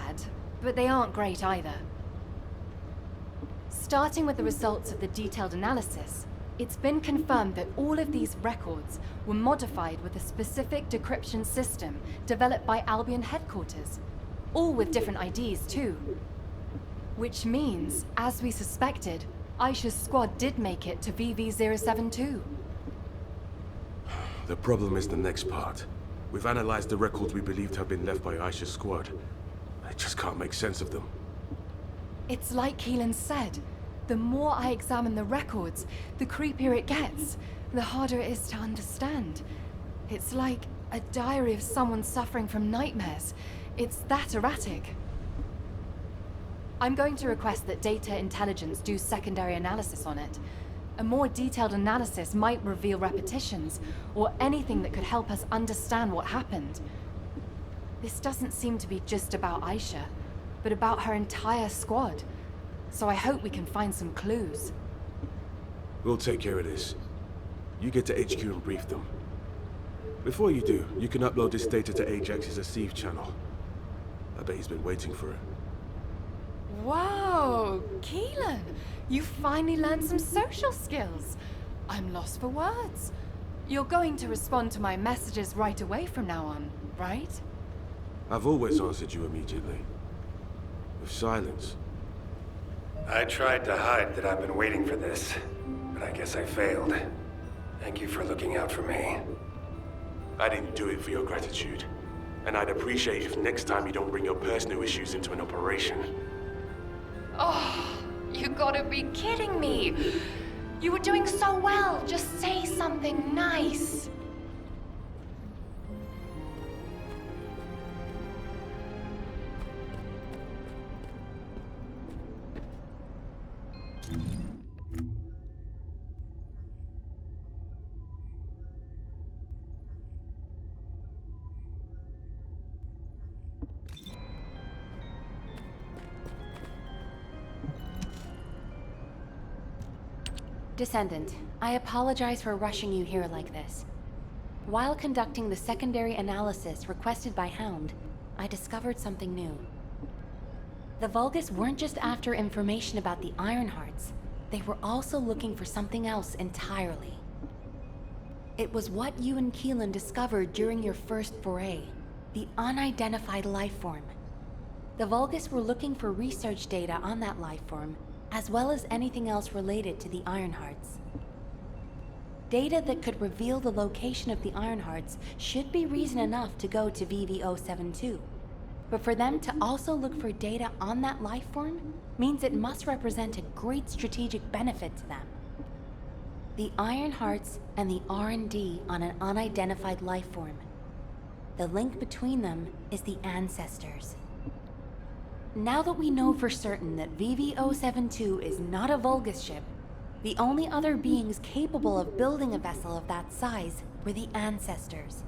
bad, but they aren't great either. Starting with the results of the detailed analysis, it's been confirmed that all of these records were modified with a specific decryption system developed by Albion headquarters, all with different IDs too. Which means, as we suspected, Aisha's squad did make it to VV-072. The problem is the next part. We've analyzed the records we believed have been left by Aisha's squad. I just can't make sense of them. It's like Keelan said. The more I examine the records, the creepier it gets, the harder it is to understand. It's like a diary of someone suffering from nightmares. It's that erratic. I'm going to request that Data Intelligence do secondary analysis on it. A more detailed analysis might reveal repetitions, or anything that could help us understand what happened. This doesn't seem to be just about Aisha, but about her entire squad. So I hope we can find some clues. We'll take care of this. You get to HQ and brief them. Before you do, you can upload this data to Ajax's Receive channel. I bet he's been waiting for it. Whoa, Keelan! You finally learned some social skills. I'm lost for words. You're going to respond to my messages right away from now on, right? I've always answered you immediately. With silence. I tried to hide that I've been waiting for this, but I guess I failed. Thank you for looking out for me. I didn't do it for your gratitude. And I'd appreciate if next time you don't bring your personal issues into an operation. Oh, you gotta be kidding me. You were doing so well. Just say something nice. Descendant, I apologize for rushing you here like this. While conducting the secondary analysis requested by Hound, I discovered something new. The Vulgus weren't just after information about the Ironhearts, they were also looking for something else entirely. It was what you and Keelan discovered during your first foray, the unidentified lifeform. The Vulgus were looking for research data on that lifeform, as well as anything else related to the Ironhearts. Data that could reveal the location of the Ironhearts should be reason enough to go to VV-072. But for them to also look for data on that lifeform means it must represent a great strategic benefit to them. The Ironhearts and the R&D on an unidentified lifeform. The link between them is the Ancestors. Now that we know for certain that VV-072 is not a Vulgus ship, the only other beings capable of building a vessel of that size were the Ancestors.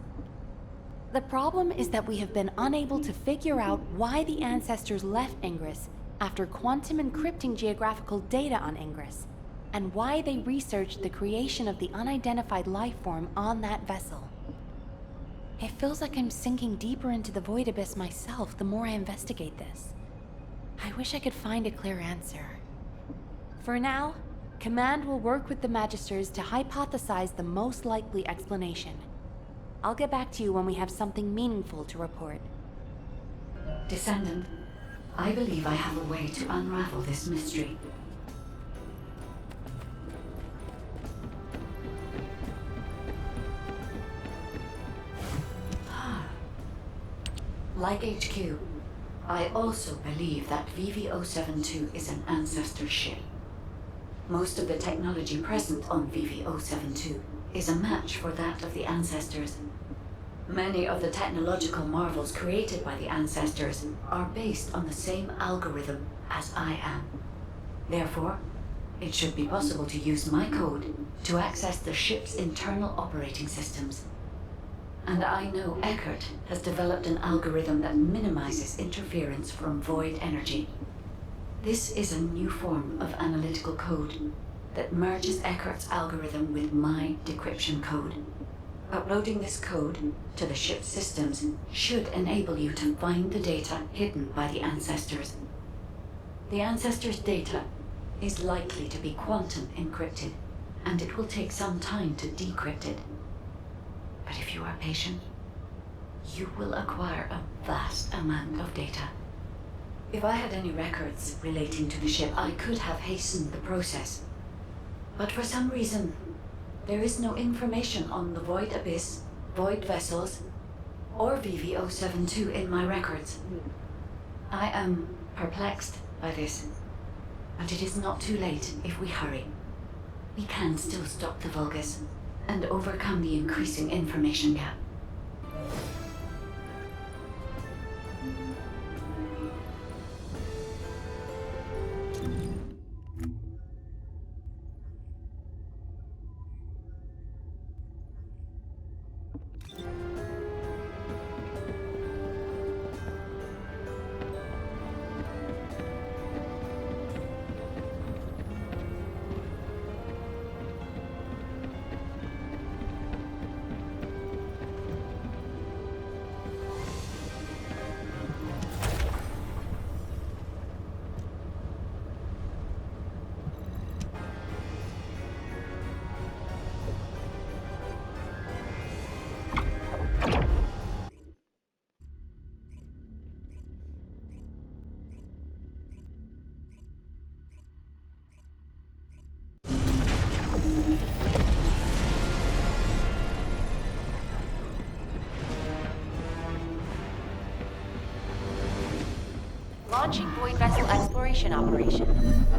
The problem is that we have been unable to figure out why the Ancestors left Ingress after quantum encrypting geographical data on Ingress, and why they researched the creation of the unidentified lifeform on that vessel. It feels like I'm sinking deeper into the void abyss myself the more I investigate this. I wish I could find a clear answer. For now, Command will work with the Magisters to hypothesize the most likely explanation. I'll get back to you when we have something meaningful to report. Descendant, I believe I have a way to unravel this mystery. Like HQ, I also believe that VV-072 is an Ancestor ship. Most of the technology present on VV-072 is a match for that of the Ancestors. Many of the technological marvels created by the Ancestors are based on the same algorithm as I am. Therefore, it should be possible to use my code to access the ship's internal operating systems. And I know Eckert has developed an algorithm that minimizes interference from void energy. This is a new form of analytical code that merges Eckert's algorithm with my decryption code. Uploading this code to the ship's systems should enable you to find the data hidden by the Ancestors. The Ancestors' data is likely to be quantum encrypted, and it will take some time to decrypt it. But if you are patient, you will acquire a vast amount of data. If I had any records relating to the ship, I could have hastened the process. But for some reason, there is no information on the Void Abyss, Void Vessels, or VV-072 in my records. I am perplexed by this, but it is not too late if we hurry. We can still stop the Vulgus and overcome the increasing information gap. Launching Void Vessel Exploration Operation.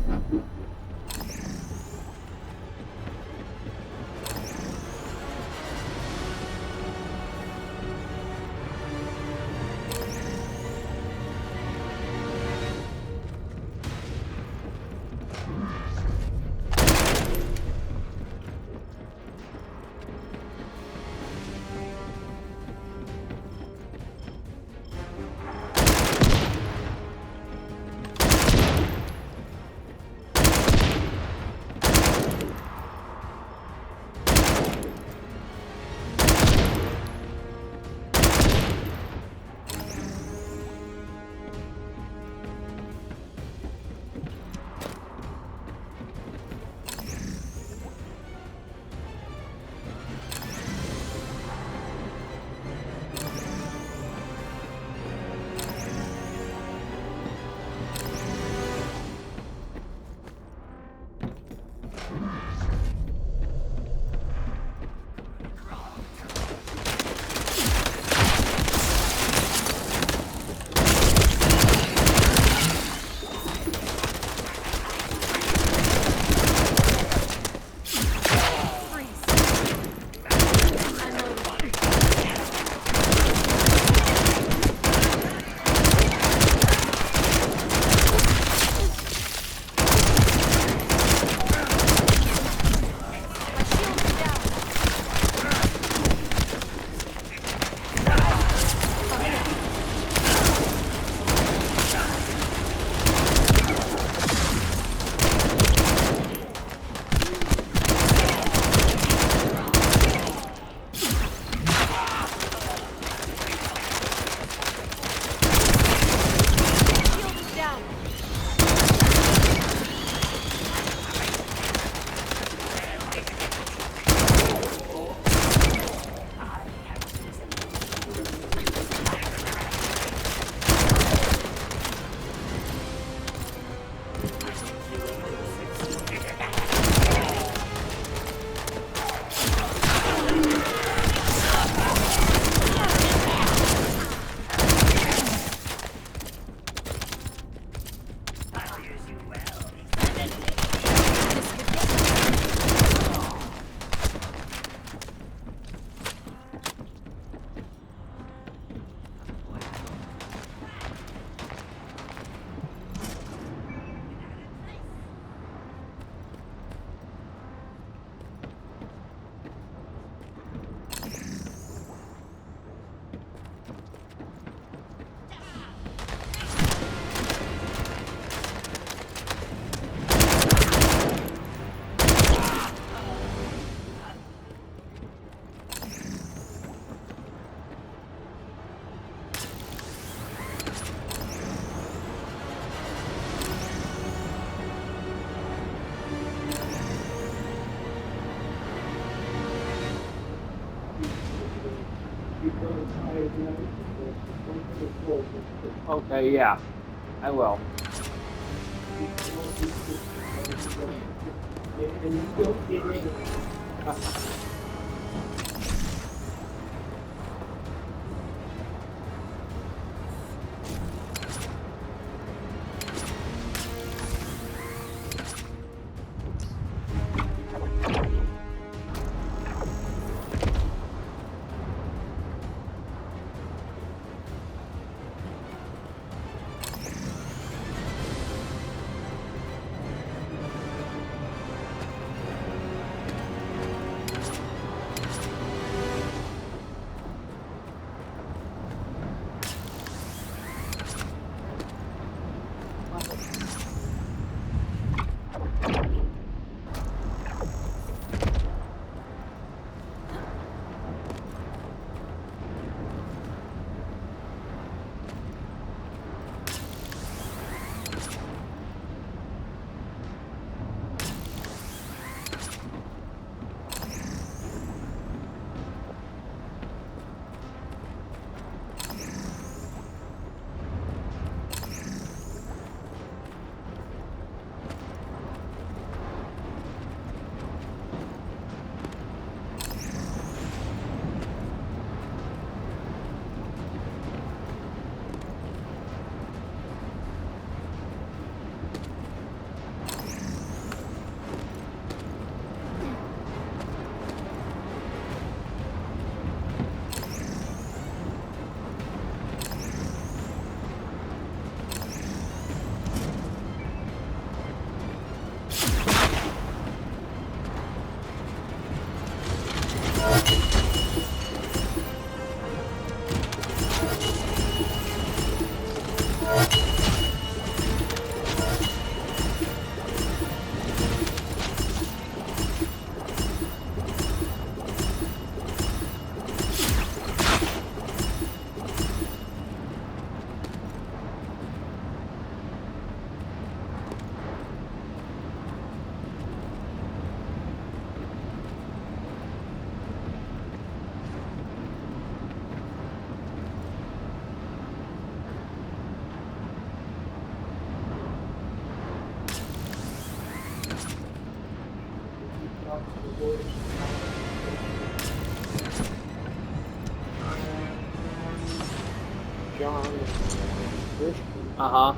Okay, yeah, I will. Uh-huh.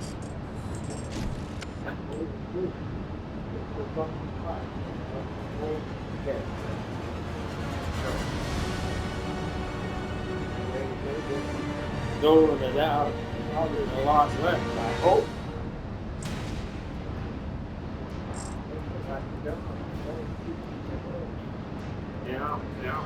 Go to that. There's a lot left, I hope. Yeah, yeah.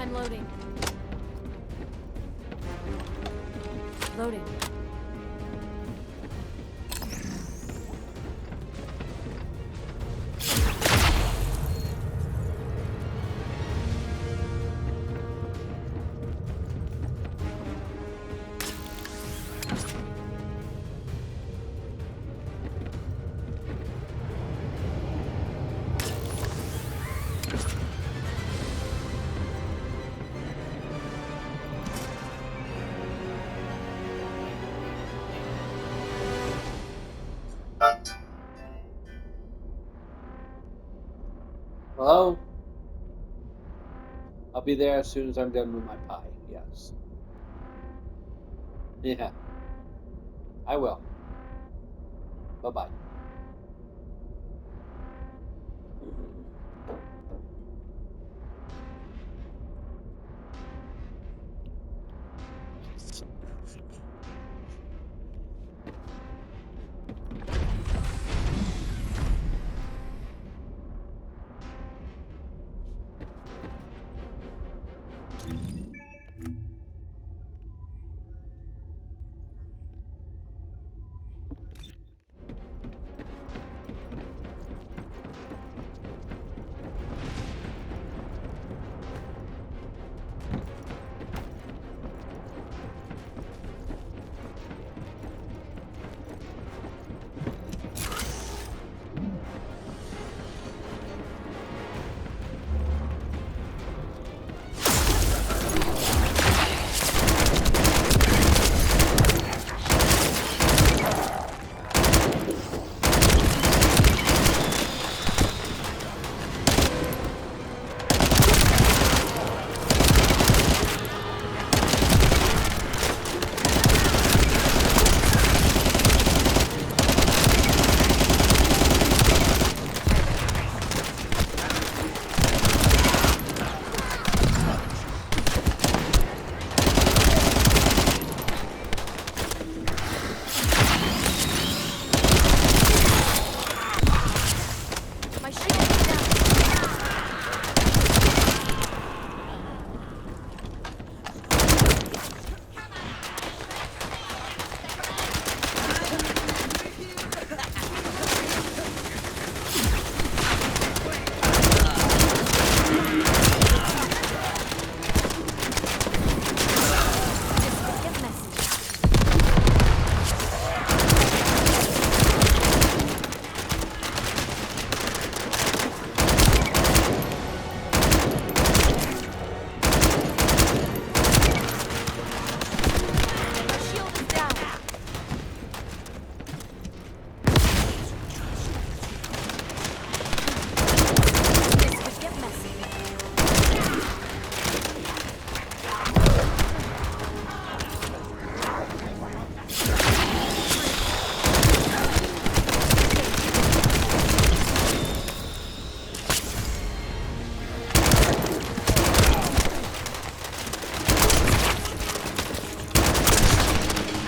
I'm loading. Loading. Hello? I'll be there as soon as I'm done with my pie. Yes. Yeah. I will. Bye-bye.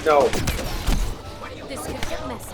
No. This could get messy.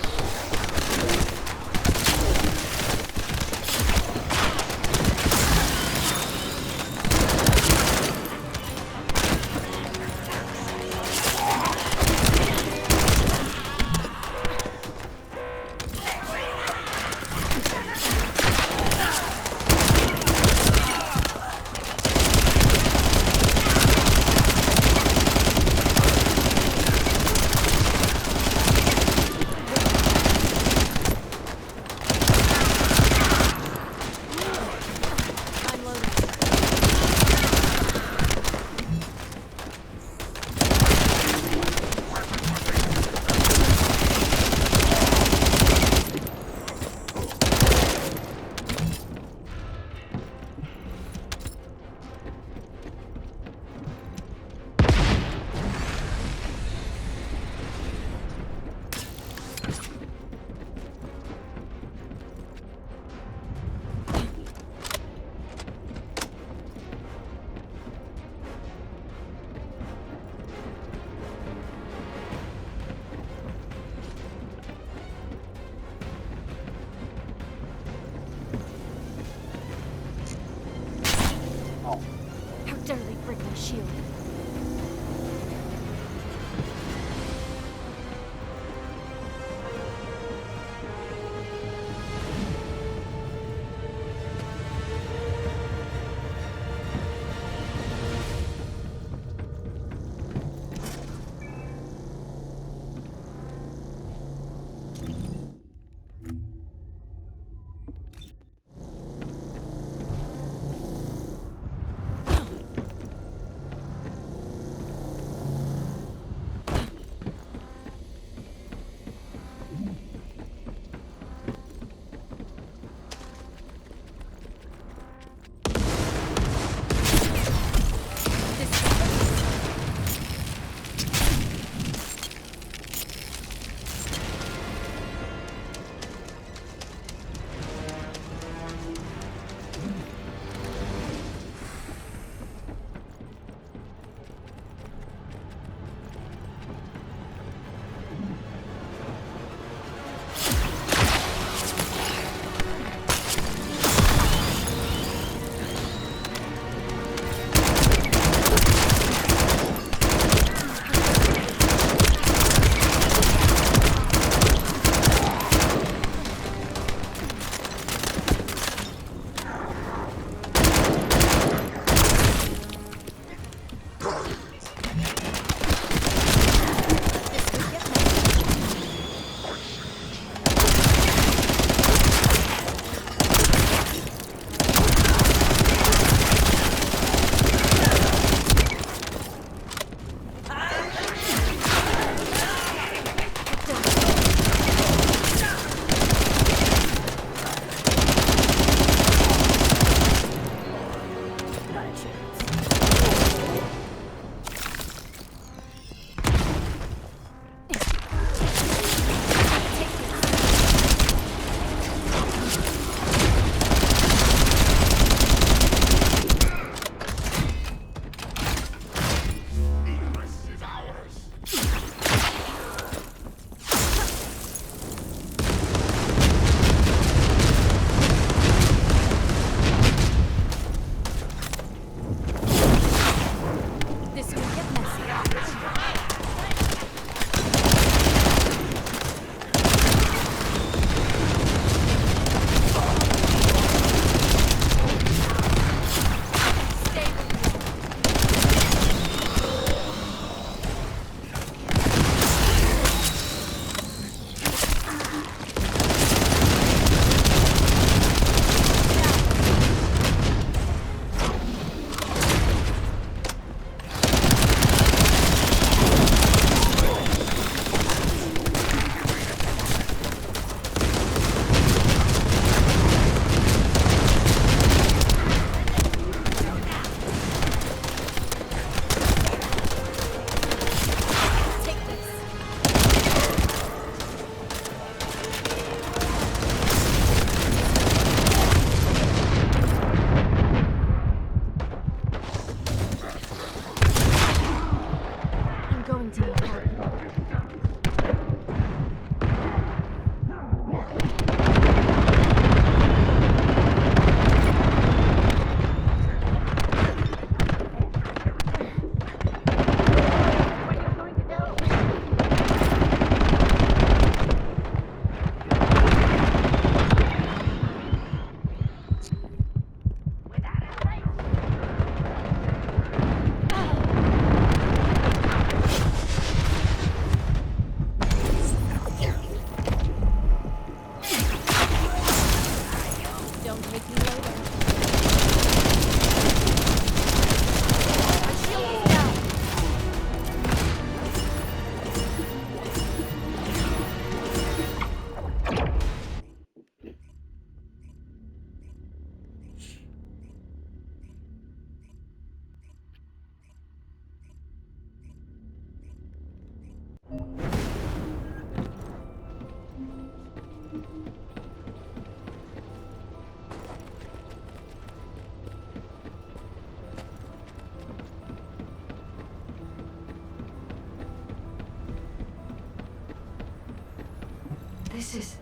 This is...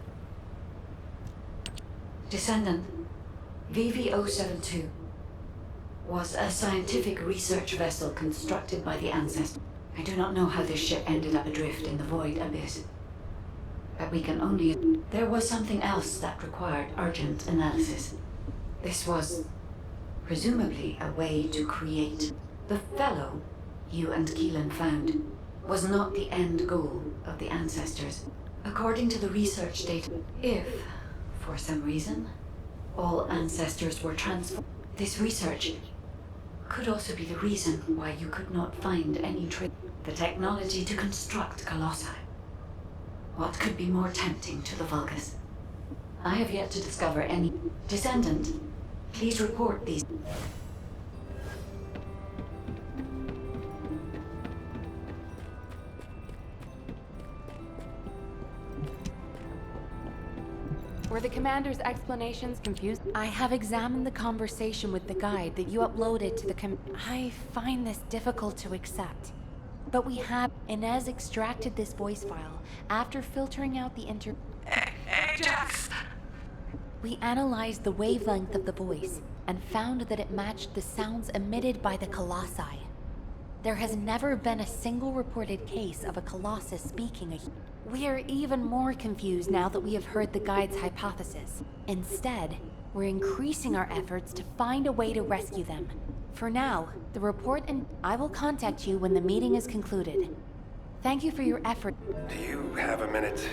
Descendant. VV-072 was a scientific research vessel constructed by the ancestors. I do not know how this ship ended up adrift in the void abyss. But we can only... There was something else that required urgent analysis. This was, presumably, a way to create... The fellow you and Keelan found was not the end goal of the ancestors. According to the research data, if, for some reason, all ancestors were transformed, this research could also be the reason why you could not find any the technology to construct colossi. What could be more tempting to the Vulgus? I have yet to discover any... Descendant, please report these... Were the commander's explanations confused? I have examined the conversation with the guide that you uploaded to the I find this difficult to accept. But we have... Inez extracted this voice file after filtering out the Ajax! We analyzed the wavelength of the voice and found that it matched the sounds emitted by the colossi. There has never been a single reported case of a colossus speaking a... We are even more confused now that we have heard the guide's hypothesis. Instead, we're increasing our efforts to find a way to rescue them. For now, the report and I will contact you when the meeting is concluded. Thank you for your effort. Do you have a minute?